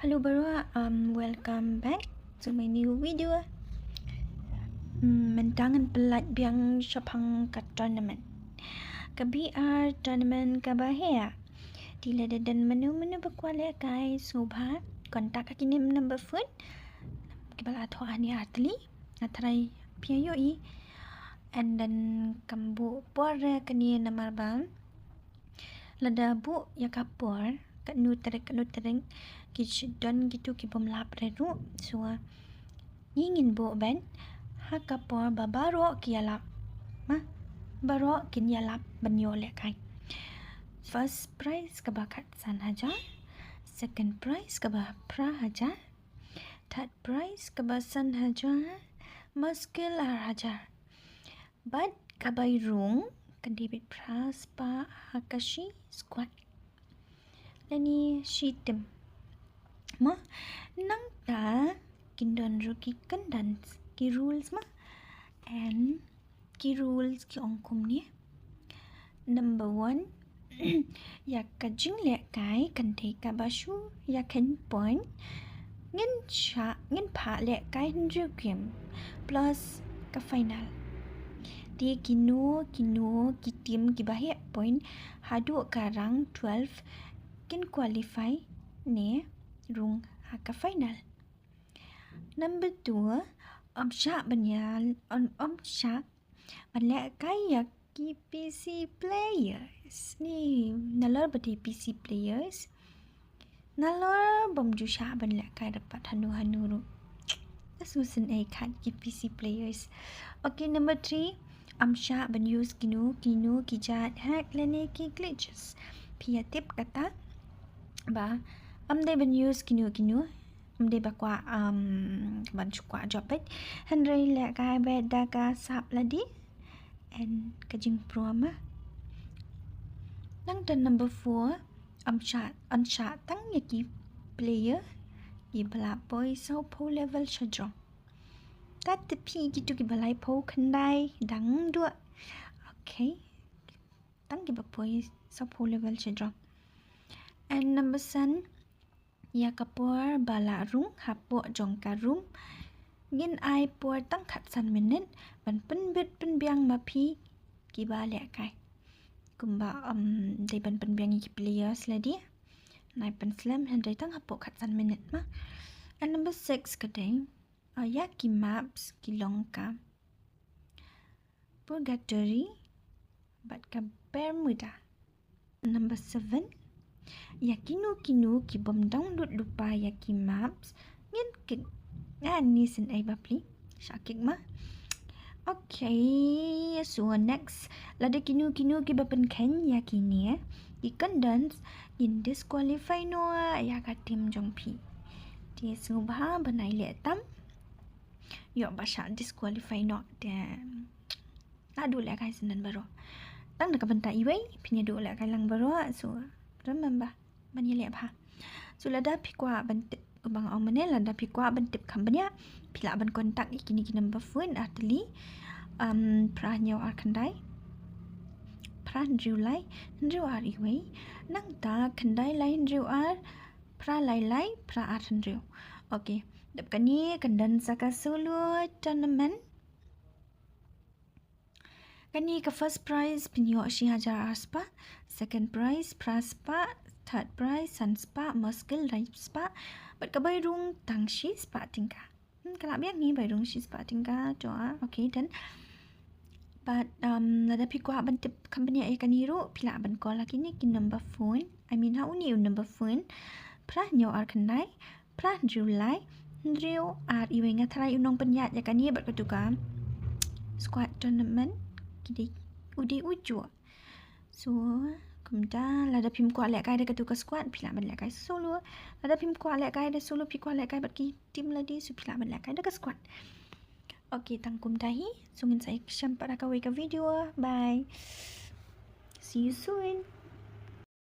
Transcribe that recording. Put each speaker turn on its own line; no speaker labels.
Hello Barua, welcome back to my new video. Mentangan pelat biang syapang ke turnament. Ke BR turnament ke bahaya. Tila dan menu-menu berkualikai subha kontak kini number phone. Kibala atho ani atli atrai piayoi and then kambu por kini namar bam. Lada bu ya kapor kat nutereng kichdon gitu kibom lap reru so ingin bo ben ha kapor babaro kialap ma baro kinyalap banyo lekai first prize kebakat san hajar, second prize kebah pra hajar, third prize kebasan hajar, muskil hajar, but kabai rung kadibit pras pa hakashi squat lani shitem ma nang ta kindon ruki kandan ki rules ma and ki rules ki ongkum ni number 1 ya kajing le kai kan te ka basu ya kan point ngin pha le kai nju kem plus ka final dia kino ki tim ki bahia point hadu karang 12 kin qualify ne rung haka final. Number 2 syak banyal syak banyak kaya ki PC players ni nalor bati PC players nalor bomju syak banyak kaya dapat hanu susun kat ki PC players. Okay, number 3 syak ban use kinu kijat hack lene ki glitches pia tip kata ba dai ban use kinu dai ba kwa ban chukwa jopet handrai le ka beda ka sap ladi and kajing proma nang dan number 4 syak tang ki player ki bala boy so po level shajong tat pi gitu ki balai po khandai dang dua okay tang ki ba boy so po level shajong and number 7 ya kapor bala rung hapo jong ka room ngin ai por tang khat san minute ban pen bit pen biang ma phi ki ba le kai kumba dei ban pen biang ki players ladi nai pen slam han dei tang hapo khat san minute ma and number 6 kadai ya ki maps ki longka purgatory bat ka bermuda. Number 7 ya kinu ki bom download lupa ya ki maps ngin kik ni sen ai bapli syakik ma. Okay, so next lada kinu ki bapen ken ya kini ki condens in disqualify no ya ka tim jong pi dia subha banai le tam yo basha disqualify no dan adu le kai senan baro tang nak benta iwei pinya do le kai lang baro so remember banyak lihat ha. So lada pikwa bantip bang omane lada pikwa bantip kambanya pila ban kontak ikini ki number phone atli pra nyaw arkandai pra julai ndu ari wei nang ta kandai lain riu ar pra lai pra ar riu. Okay, dap kani kandan saka solo tournament kani ka first prize pinyo shi hajar aspa, second prize praspa, third prize sunspa muskil right spa but ka bayrung tangshi spa tingka kala biak ni bayrung shi spa tingka doa. Okay, dan but lada pikwa ban tip company ai kaniro pila ban call lagi ni ki number phone I mean how ni number phone pra nyo ar kanai pra julai ndrio ar iwenga trai unong penyat ya kani bat katuka squad tournament kidi udi ujo so kumda lada pim kwa lek kai de katuka squad pila ban lek kai solo lada pim kwa lek kai de solo pi kwa lek kai bat ki tim ladi su pila ban lek kai de ka squad. Okay, tangkum dahi sungin saya sampai ka video. Bye, see you soon.